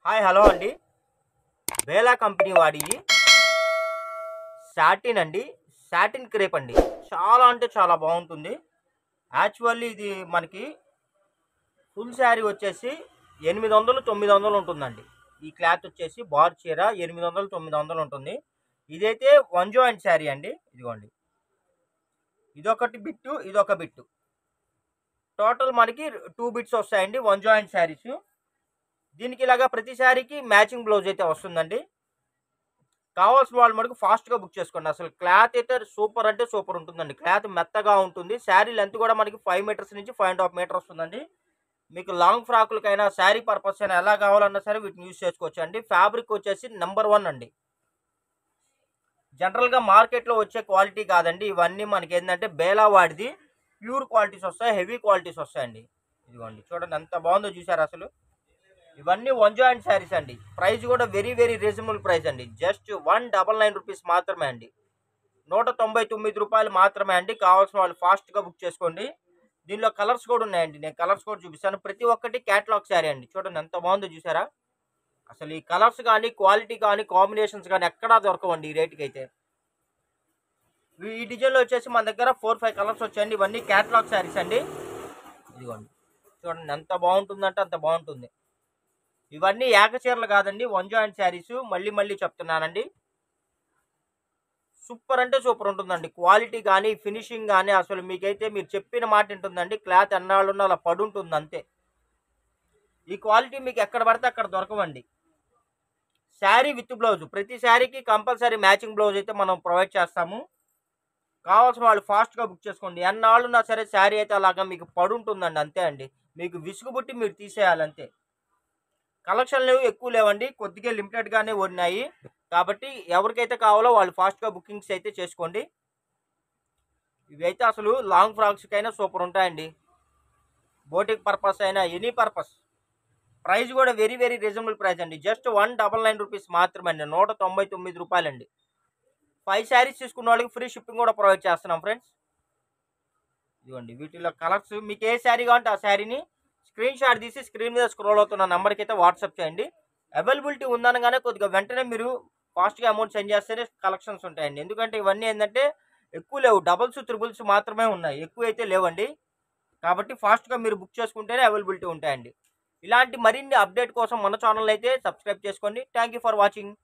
Hi hello అండి. Bela company వాడి satin అండి. సాటిన్ క్రేప్ అండి. చాలా అంటే చాలా బాగుంటుంది. యాక్చువల్లీ ఇది మనకి ఫుల్ శారీ వచ్చేసి 800 900 ఉంటుందండి. ఈ క్లాత్ వచ్చేసి బార్ చీర 800 900 ఉంటుంది. ఇదైతే వన్ జాయింట్ శారీ అండి. ఇదిగోండి, ఇదొకటి బిట్టు, ఇదొక బిట్టు, టోటల్ మనకి 2 బిట్స్ వస్తాయండి వన్ జాయింట్ శారీస్. దీనికి ఇలాగా ప్రతి శారీకి మ్యాచింగ్ బ్లౌజ్ అయితే వస్తుందండి. కావాల్సిన వాళ్ళు మనకు ఫాస్ట్గా బుక్ చేసుకోండి. అసలు క్లాత్ అయితే సూపర్ అంటే సూపర్ ఉంటుందండి. క్లాత్ మెత్తగా ఉంటుంది. శారీ లెంత్ కూడా మనకి 5 మీటర్స్ నుంచి 5.5 మీటర్ వస్తుందండి. మీకు లాంగ్ ఫ్రాకులకైనా శారీ పర్పస్ అయినా ఎలా కావాలన్నా సరే వీటిని యూజ్ చేసుకోవచ్చు అండి. ఫ్యాబ్రిక్ వచ్చేసి నెంబర్ 1 అండి. జనరల్గా మార్కెట్లో వచ్చే క్వాలిటీ కాదండి. ఇవన్నీ మనకి ఏంటంటే బేలా వాడిది ప్యూర్ క్వాలిటీస్ వస్తాయి, హెవీ క్వాలిటీస్ వస్తాయండి. ఇదిగోండి చూడండి ఎంత బాగుందో చూసారు. అసలు ఇవన్నీ వన్ జాయింట్ శారీస్ అండి. ప్రైస్ కూడా వెరీ వెరీ రీజనబుల్ ప్రైస్ అండి. జస్ట్ 199 రూపీస్ మాత్రమే అండి. 199 రూపాయలు మాత్రమే అండి. కావాల్సిన వాళ్ళు ఫాస్ట్గా బుక్ చేసుకోండి. దీనిలో కలర్స్ కూడా ఉన్నాయండి. నేను కలర్స్ కూడా చూపిస్తాను. ప్రతి ఒక్కటి క్యాటలాగ్ శారీ అండి. చూడండి ఎంత బాగుందో చూసారా. అసలు ఈ కలర్స్ కానీ క్వాలిటీ కానీ కాంబినేషన్స్ కానీ ఎక్కడా దొరకవండి ఈ రేటుకి అయితే. ఈ డిజైన్లో వచ్చేసి మన దగ్గర 4-5 కలర్స్ వచ్చాయండి. ఇవన్నీ క్యాటలాగ్ శారీస్ అండి. ఇదిగోండి చూడండి ఎంత బాగుంటుందంటే అంత బాగుంటుంది. ఇవన్నీ ఏకచీరలు కాదండి, వన్ జాయింట్ శారీస్. మళ్ళీ మళ్ళీ చెప్తున్నానండి, సూపర్ అంటే సూపర్ ఉంటుందండి. క్వాలిటీ కానీ ఫినిషింగ్ కానీ అసలు మీకైతే మీరు చెప్పిన మాట ఉంటుందండి. క్లాత్ ఎన్నాళ్ళున్నా అలా పడుంటుంది అంతే. ఈ క్వాలిటీ మీకు ఎక్కడ పడితే అక్కడ దొరకవండి. శారీ విత్ బ్లౌజ్, ప్రతి శారీకి కంపల్సరీ మ్యాచింగ్ బ్లౌజ్ అయితే మనం ప్రొవైడ్ చేస్తాము. కావాల్సిన వాళ్ళు ఫాస్ట్గా బుక్ చేసుకోండి. ఎన్నాళ్ళున్నా సరే శారీ అయితే అలాగా మీకు పడుంటుందండి అంతే అండి. మీకు విసుగుబుట్టి మీరు తీసేయాలంతే. కలెక్షన్లు ఎక్కువ లేవండి, కొద్దిగా లిమిటెడ్గానే ఉన్నాయి. కాబట్టి ఎవరికైతే కావాలో వాళ్ళు ఫాస్ట్గా బుకింగ్స్ అయితే చేసుకోండి. ఇవి అయితే అసలు లాంగ్ ఫ్రాక్స్కైనా సూపర్ ఉంటాయండి. బోటిక్ పర్పస్ అయినా ఎనీ పర్పస్. ప్రైస్ కూడా వెరీ వెరీ రీజనబుల్ ప్రైస్ అండి. జస్ట్ 199 రూపీస్ మాత్రమే అండి. 199 రూపాయలండి. 5 శారీస్ తీసుకున్న వాళ్ళకి ఫ్రీ షిప్పింగ్ కూడా ప్రొవైడ్ చేస్తున్నాం ఫ్రెండ్స్. ఇదిగోండి వీటిలో కలర్స్. మీకు ఏ శారీ కావాలంటే ఆ శారీని స్క్రీన్ షాట్ తీసి స్క్రీన్ మీద స్క్రోల్ అవుతున్న నెంబర్కి అయితే వాట్సాప్ చేయండి. అవైలబిలిటీ ఉందనగానే కొద్దిగా వెంటనే మీరు ఫాస్ట్గా అమౌంట్ సెండ్ చేస్తేనే కలెక్షన్స్ ఉంటాయండి. ఎందుకంటే ఇవన్నీ ఏంటంటే ఎక్కువ లేవు, డబుల్స్ త్రిబుల్స్ మాత్రమే ఉన్నాయి, ఎక్కువ అయితే లేవండి. కాబట్టి ఫాస్ట్గా మీరు బుక్ చేసుకుంటేనే అవైలబిలిటీ ఉంటాయండి. ఇలాంటి మరిన్ని అప్డేట్ కోసం మన ఛానల్ అయితే సబ్స్క్రైబ్ చేసుకోండి. Thank you for watching.